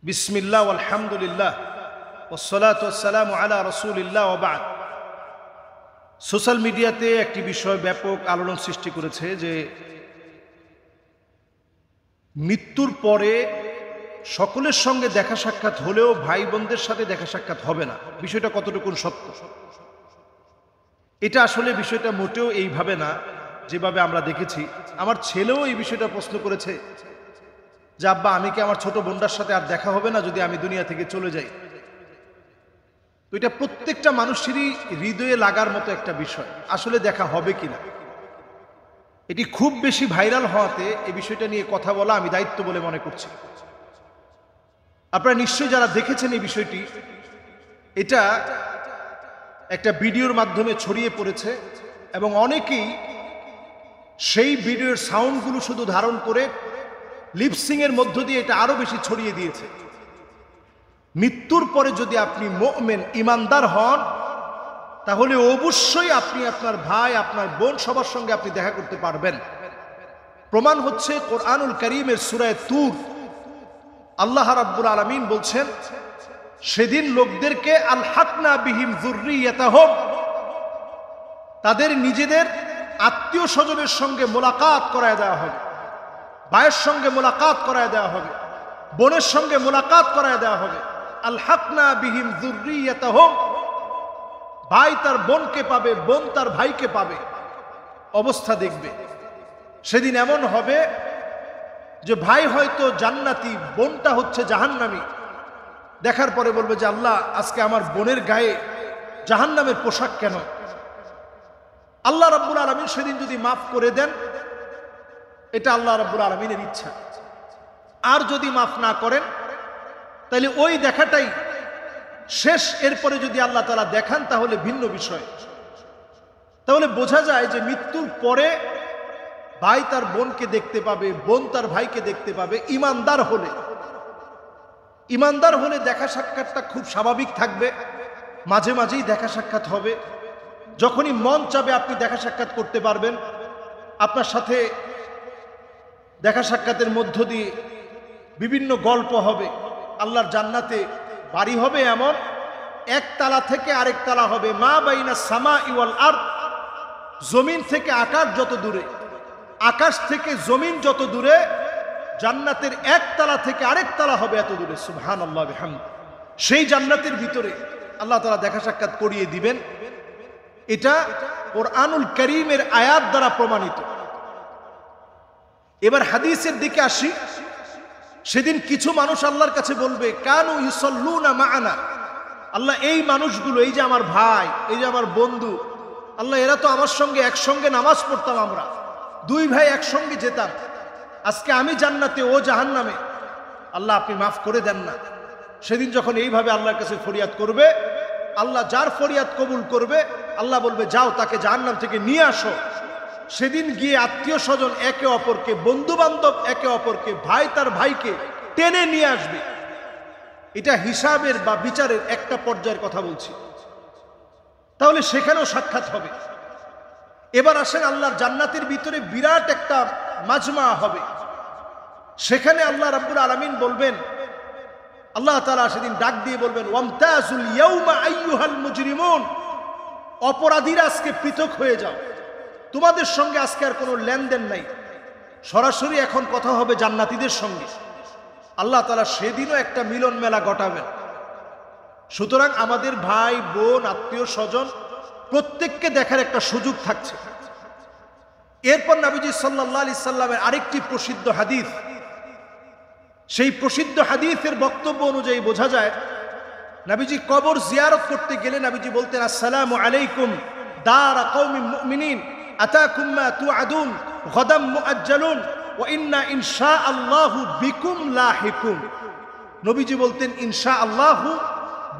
বিসমিল্লাহ আলহামদুলিল্লাহ ওয়াসসালাতু ওয়াসসালামু আলা রাসূলিল্লাহ ওয়া বা'দ। সোশ্যাল মিডিয়াতে একটি বিষয় ব্যাপক আলোড়ন সৃষ্টি করেছে যে মৃত্যুর পরে সকলের সঙ্গে দেখা সাক্ষাৎ হলেও ভাই বোনদের সাথে দেখা সাক্ষাৎ হবে না। বিষয়টা কতটুকু সত্য? এটা আসলে বিষয়টা মোটেও এইভাবে না যেভাবে আমরা দেখেছি। আমার ছেলেও এই বিষয়টা প্রশ্ন করেছে যে আব্বা, আমি কি আমার ছোট বোনটার সাথে আর দেখা হবে না যদি আমি দুনিয়া থেকে চলে যাই? তো এটা প্রত্যেকটা মানুষেরই হৃদয়ে লাগার মতো একটা বিষয়, আসলে দেখা হবে কিনা। এটি খুব বেশি ভাইরাল হওয়াতে এই বিষয়টা নিয়ে কথা বলা আমি দায়িত্ব বলে মনে করছি। আপনারা নিশ্চয়ই যারা দেখেছেন এই বিষয়টি, এটা একটা ভিডিওর মাধ্যমে ছড়িয়ে পড়েছে এবং অনেকেই সেই ভিডিওর সাউন্ডগুলো শুধু ধারণ করে লিপসিং এর মধ্য দিয়ে এটা আরো বেশি ছড়িয়ে দিয়েছে। মৃত্যুর পরে যদি আপনি মুমিন ইমানদার হন, তাহলে অবশ্যই আপনি আপনার ভাই আপনার বোন সবার সঙ্গে আপনি দেখা করতে পারবেন। প্রমাণ হচ্ছে কোরআনুল কারীমের সূরা তুর। আল্লাহ রাব্বুল আলামিন বলছেন, সেদিন লোকদেরকে আলহাকনা বিহিম যুররিয়াতাহুম, তাদের নিজেদের আত্মীয় স্বজনের সঙ্গে মোলাকাত করায় দেওয়া হবে। ভাইয়ের সঙ্গে মোলাকাত করায় দেওয়া হবে, বোনের সঙ্গে মোলাকাত করায় দেওয়া হবে। আলহাকনা বিহিম যুররিয়াতাহুম, ভাই তার বোনকে পাবে, বোন তার ভাইকে পাবে। অবস্থা দেখবে সেদিন এমন হবে যে ভাই হয়তো জান্নাতি, বোনটা হচ্ছে জাহান্নামী। দেখার পরে বলবে যে আল্লাহ, আজকে আমার বোনের গায়ে জাহান্নামের পোশাক কেন? আল্লাহ রাব্বুল আলামিন সেদিন যদি মাফ করে দেন, এটা আল্লাহ রাব্বুল আলামিনের ইচ্ছা। আর যদি মাফ না করেন, তাহলে ওই দেখাটাই শেষ। এরপরে যদি আল্লাহ তাআলা দেখান তাহলে ভিন্ন বিষয়। তাহলে বোঝা যায় যে মৃত্যুর পরে ভাই তার বোনকে দেখতে পাবে, বোন তার ভাইকে দেখতে পাবে ইমানদার হলে। ইমানদার হলে দেখা সাক্ষাৎটা খুব স্বাভাবিক থাকবে, মাঝে মাঝেই দেখা সাক্ষাৎ হবে। যখনই মন চাবে আপনি দেখা সাক্ষাৎ করতে পারবেন। আপনার সাথে দেখা সাক্ষাতের মধ্য দিয়ে বিভিন্ন গল্প হবে। আল্লাহর জান্নাতে বাড়ি হবে এমন, এক তালা থেকে আরেক তালা হবে। মা বাইনা সামাই ওয়াল আরদ, জমিন থেকে আকাশ যত দূরে, আকাশ থেকে জমিন যত দূরে, জান্নাতের এক তালা থেকে আরেক তালা হবে এত দূরে। সুবহানাল্লাহ বিহামদি। সেই জান্নাতের ভিতরে আল্লাহ তাআলা দেখা সাক্ষাৎ করিয়ে দিবেন। এটা কোরআনুল কারীমের আয়াত দ্বারা প্রমাণিত। এবার হাদিসের দিকে আসি। সেদিন কিছু মানুষ আল্লাহর কাছে বলবে, কানু ইউসাল্লুনা মা'ানা, আল্লাহ এই মানুষগুলো, এই যে আমার ভাই, এই যে আমার বন্ধু, আল্লাহ এরা তো আমার সঙ্গে একসঙ্গে নামাজ পড়তাম, আমরা দুই ভাই একসঙ্গে যেতাম, আজকে আমি জান্নাতে ও জাহান্নামে, আল্লাহ আপনি মাফ করে দেন না। সেদিন যখন এইভাবে আল্লাহর কাছে ফরিয়াদ করবে, আল্লাহ যার ফরিয়াদ কবুল করবে, আল্লাহ বলবে যাও তাকে জাহান্নাম থেকে নিয়ে আসো। সেদিন গিয়ে আত্মীয় স্বজন একে অপরকে, বন্ধু বান্ধব একে অপরকে, ভাই তার ভাইকে টেনে নিয়ে আসবে। এটা হিসাবের বা বিচারের একটা পর্যায়ের কথা বলছি। তাহলে সেখানেও সাক্ষাৎ হবে। এবার আসেন আল্লাহর জান্নাতের ভিতরে বিরাট একটা মাজমা হবে। সেখানে আল্লাহ রাব্বুল আলামিন বলবেন, আল্লাহ তাআলা সেদিন ডাক দিয়ে বলবেন, ওয়ামতাজুল ইয়াউমা আইয়ুহাল মুজরিমুন, অপরাধীরা আজকে পৃথক হয়ে যাও, তোমাদের সঙ্গে আজকে আর কোনো লেনদেন নাই। সরাসরি এখন কথা হবে জান্নাতীদের সঙ্গে। আল্লাহ তাআলা সেদিনও একটা মিলন মেলা ঘটাবেন। সুতরাং আমাদের ভাই বোন আত্মীয় স্বজন প্রত্যেককে দেখার একটা সুযোগ থাকছে। এরপর নবীজি সাল্লাল্লাহু আলাইহি সাল্লামের আরেকটি প্রসিদ্ধ হাদিস, সেই প্রসিদ্ধ হাদিসের বক্তব্য অনুযায়ী বোঝা যায়, নবীজি কবর জিয়ারত করতে গেলে নবীজি বলতেন, আসসালামু আলাইকুম দারা কওমিন মুমিনিন আতাকুম মা তুআদুন গাদাম মুআজ্জালুন ওয়া ইন্না ইনশাআল্লাহু বিকুম লাহিকুন। নবীজি বলতেন, ইনশাআল্লাহু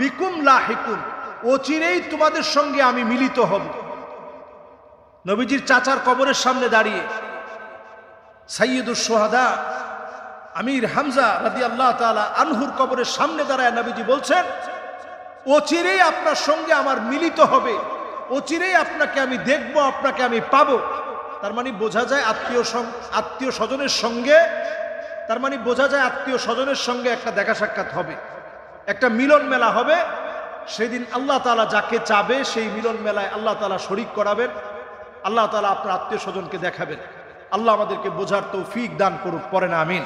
বিকুম লাহিকুন, অচিরেই তোমাদের সঙ্গে আমি মিলিত হব। নবীজির চাচার কবরের সামনে দাঁড়িয়ে সাইয়্যিদুশ শুহাদা আমির হামজা রাদিয়াল্লাহু তাআলা আনহুর কবরের সামনে দাঁড়ায় নবীজি বলছেন, অচিরেই আপনার সঙ্গে আমার মিলিত হবে, অচিরেই আপনাকে আমি দেখব, আপনাকে আমি পাবো। তার মানে বোঝা যায় আত্মীয় স্বজনের সঙ্গে তার মানে বোঝা যায় আত্মীয় স্বজনের সঙ্গে একটা দেখা সাক্ষাৎ হবে, একটা মিলন মেলা হবে। সেদিন আল্লাহ তাআলা যাকে চাবে সেই মিলন মেলায় আল্লাহ তাআলা শরীক করাবেন, আল্লাহ তাআলা আপনার আত্মীয় স্বজনকে দেখাবেন। আল্লাহ আমাদেরকে বোঝার তৌফিক দান করুক, পড়েন আমিন।